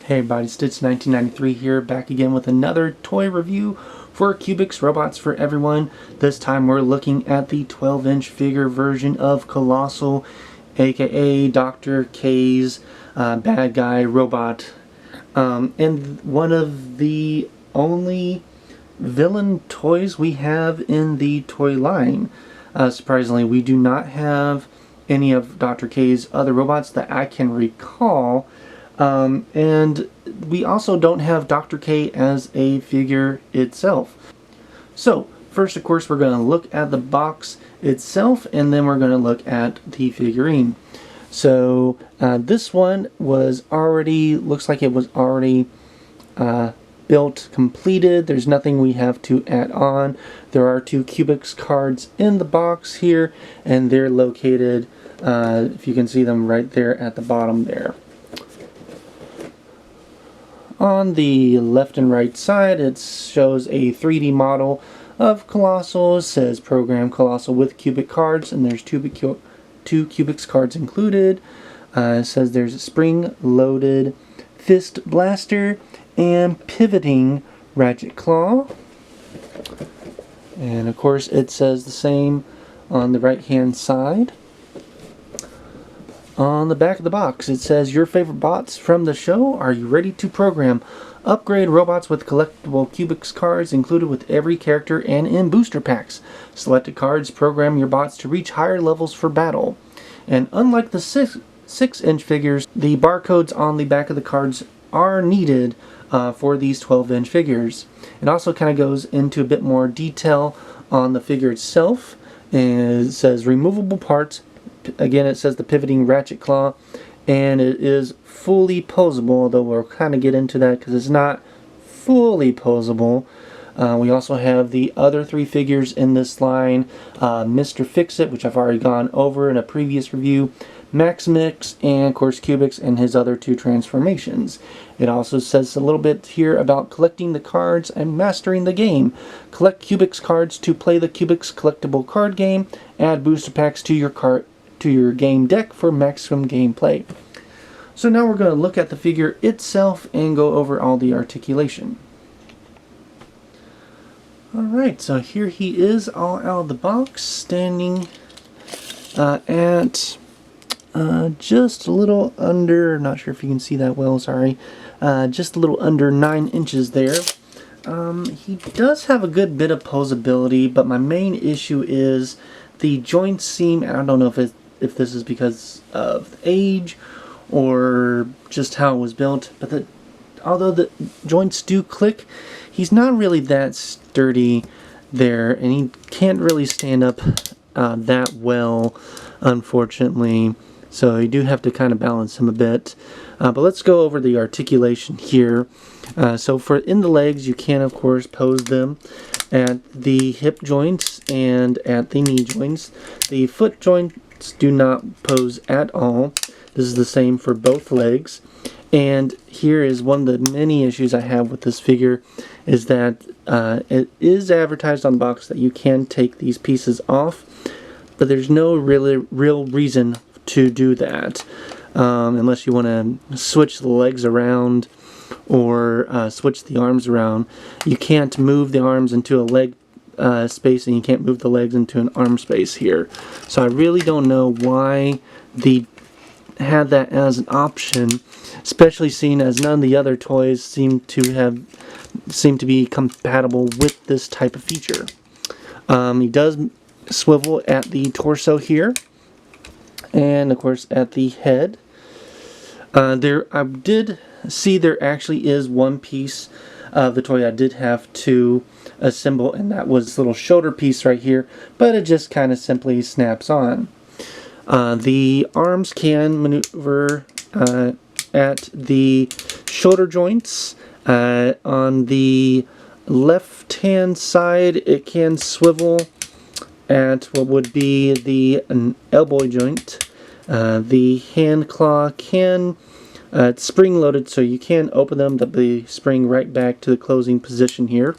Hey everybody, Stitch1993 here, back again with another toy review for Cubix Robots for Everyone. This time we're looking at the 12-inch figure version of Kolossal, aka Dr. K's bad guy robot. And one of the only villain toys we have in the toy line. Surprisingly, we do not have any of Dr. K's other robots that I can recall. And we also don't have Dr. K as a figure itself. So, first of course we're going to look at the box itself, and then we're going to look at the figurine. So, this one was already, looks like it was already built, completed. There's nothing we have to add on. There are two Cubix cards in the box here, and they're located, if you can see them right there at the bottom there. On the left and right side, it shows a 3D model of Kolossal. It says Program Kolossal with Cubix cards, and there's two Cubix cards included. It says there's a spring-loaded fist blaster and pivoting ratchet claw. And of course, it says the same on the right-hand side. On the back of the box, it says, your favorite bots from the show, are you ready to program? Upgrade robots with collectible Cubix cards included with every character and in booster packs. Selected cards program your bots to reach higher levels for battle. And unlike the 6-inch figures, the barcodes on the back of the cards are needed for these 12-inch figures. It also kind of goes into a bit more detail on the figure itself. And it says removable parts. Again, it says the pivoting ratchet claw, and it is fully posable, although we'll kind of get into that because it's not fully posable. We also have the other three figures in this line, Mr. Fix-It, which I've already gone over in a previous review, Maximix, and of course Cubix and his other two transformations. It also says a little bit here about collecting the cards and mastering the game. Collect Cubix cards to play the Cubix collectible card game. Add booster packs to your game deck for maximum gameplay. So now we're going to look at the figure itself and go over all the articulation. Alright, so here he is all out of the box, standing at just a little under, not sure if you can see that well, sorry, just a little under 9 inches there. He does have a good bit of posability, but my main issue is the joints seem, I don't know if this is because of age or just how it was built, but although the joints do click, he's not really that sturdy there, and he can't really stand up that well, unfortunately. So you do have to kind of balance him a bit. But let's go over the articulation here. So for in the legs, you can of course pose them at the hip joints and at the knee joints. The foot joints do not pose at all. This is the same for both legs. And here is one of the many issues I have with this figure, is that it is advertised on the box that you can take these pieces off, but there's no real reason to do that, unless you want to switch the legs around or switch the arms around. You can't move the arms into a leg space, and you can't move the legs into an arm space here. So I really don't know why they had that as an option, especially seeing as none of the other toys seem to be compatible with this type of feature. He does swivel at the torso here, and of course at the head. I did see there actually is one piece of the toy I did have to assemble, and that was this little shoulder piece right here, but it just kind of simply snaps on. The arms can maneuver at the shoulder joints. On the left hand side, it can swivel at what would be the elbow joint. The hand claw can, it's spring loaded, so you can open them, but they spring right back to the closing position here.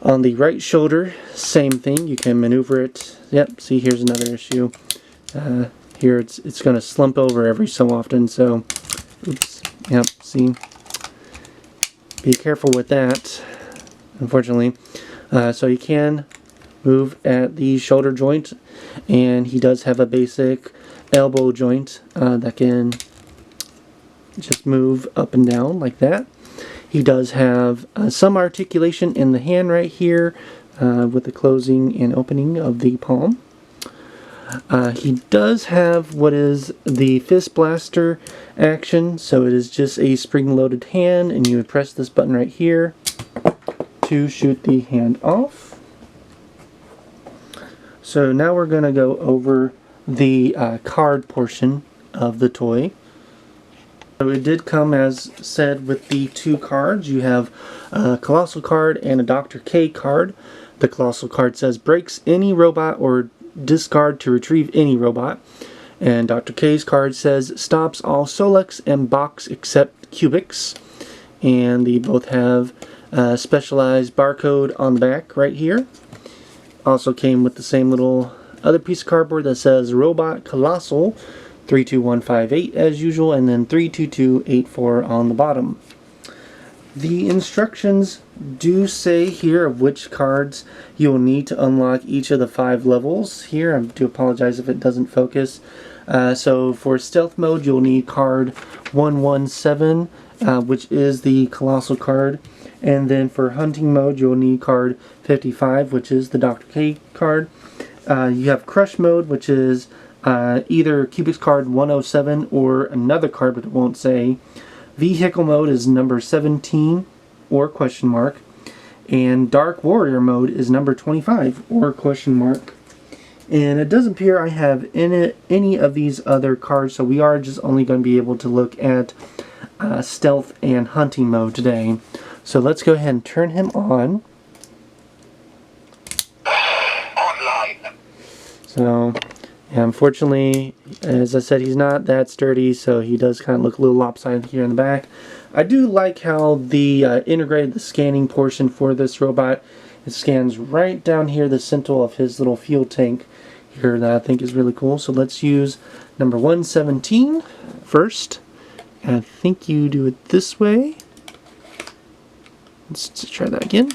On the right shoulder, same thing, you can maneuver it. Yep, see, here's another issue. Here it's going to slump over every so often, so oops, yep, see. Be careful with that, unfortunately. So he can move at the shoulder joint, and he does have a basic elbow joint that can just move up and down like that. He does have some articulation in the hand right here with the closing and opening of the palm. He does have what is the fist blaster action, so it is just a spring-loaded hand, and you would press this button right here to shoot the hand off. So now we're going to go over the card portion of the toy. So it did come, as said, with the two cards. You have a Kolossal card and a Dr. K card. The Kolossal card says breaks any robot or discard to retrieve any robot. And Dr. K's card says stops all Solux and box except Cubix. And they both have a specialized barcode on the back right here. Also came with the same little other piece of cardboard that says Robot Kolossal 32158 as usual, and then 32284 on the bottom. The instructions do say here of which cards you will need to unlock each of the 5 levels here. I do apologize if it doesn't focus. So for stealth mode, you'll need card 117, which is the Kolossal card. And then for hunting mode, you'll need card 55, which is the Dr. K card. You have crush mode, which is either Cubix card 107 or another card, but it won't say. Vehicle mode is number 17 or question mark. And Dark Warrior mode is number 25 or question mark. And it doesn't appear I have any of these other cards, so we are just only going to be able to look at stealth and hunting mode today. So let's go ahead and turn him on. Online. So yeah, unfortunately, as I said, he's not that sturdy, so he does kind of look a little lopsided here in the back. I do like how the integrated the scanning portion for this robot. It scans right down here the center of his little fuel tank here that I think is really cool. So let's use number 117 first. And I think you do it this way. Let's try that again.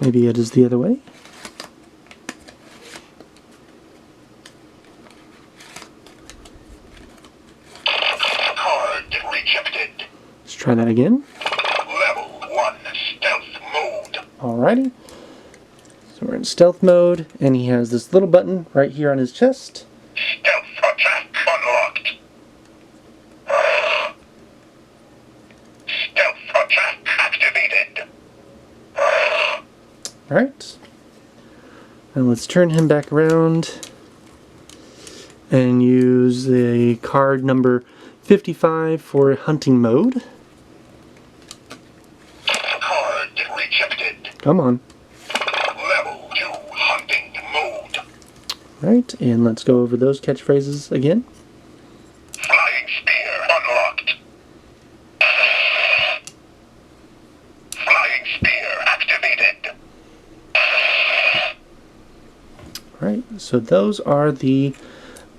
Maybe it is the other way. Let's try that again. Level 1 stealth mode. Alrighty. So we're in stealth mode, and he has this little button right here on his chest. Stealth attack unlocked. Stealth attack activated. Alright. Now let's turn him back around and use the card number 55 for hunting mode. Card rejected. Come on. Level 2 hunting mode. Right, and let's go over those catchphrases again. Flying spear unlocked. Flying spear activated. Right, so those are the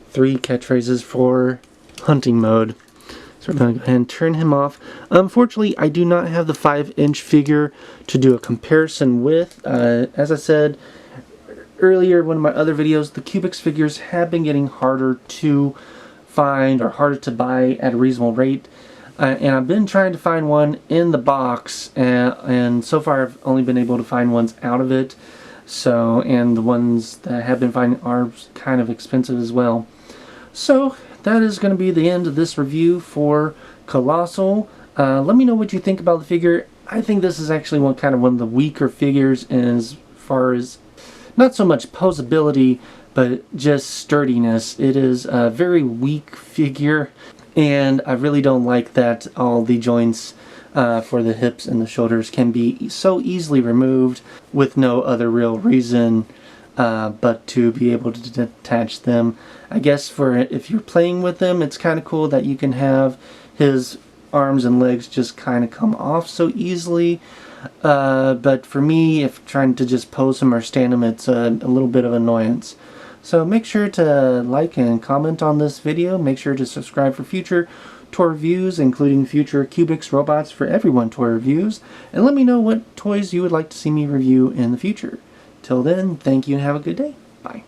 3 catchphrases for hunting mode. So we're going to go ahead and turn him off. Unfortunately, I do not have the 5-inch figure to do a comparison with. As I said earlier in one of my other videos, the Cubix figures have been getting harder to find or harder to buy at a reasonable rate. And I've been trying to find one in the box, and so far I've only been able to find ones out of it. So, and the ones that I have been finding are kind of expensive as well. So that is going to be the end of this review for Kolossal. Let me know what you think about the figure. I think this is actually one of the weaker figures as far as not so much posability, but just sturdiness. It is a very weak figure, and I really don't like that all the joints for the hips and the shoulders can be so easily removed with no other real reason but to be able to detach them. I guess for if you're playing with them, it's kind of cool that you can have his arms and legs just kind of come off so easily. But for me, if trying to just pose him or stand him, it's a little bit of annoyance. So make sure to like and comment on this video. Make sure to subscribe for future toy reviews, including future Cubix Robots for Everyone toy reviews, and let me know what toys you would like to see me review in the future. Till then, thank you and have a good day. Bye.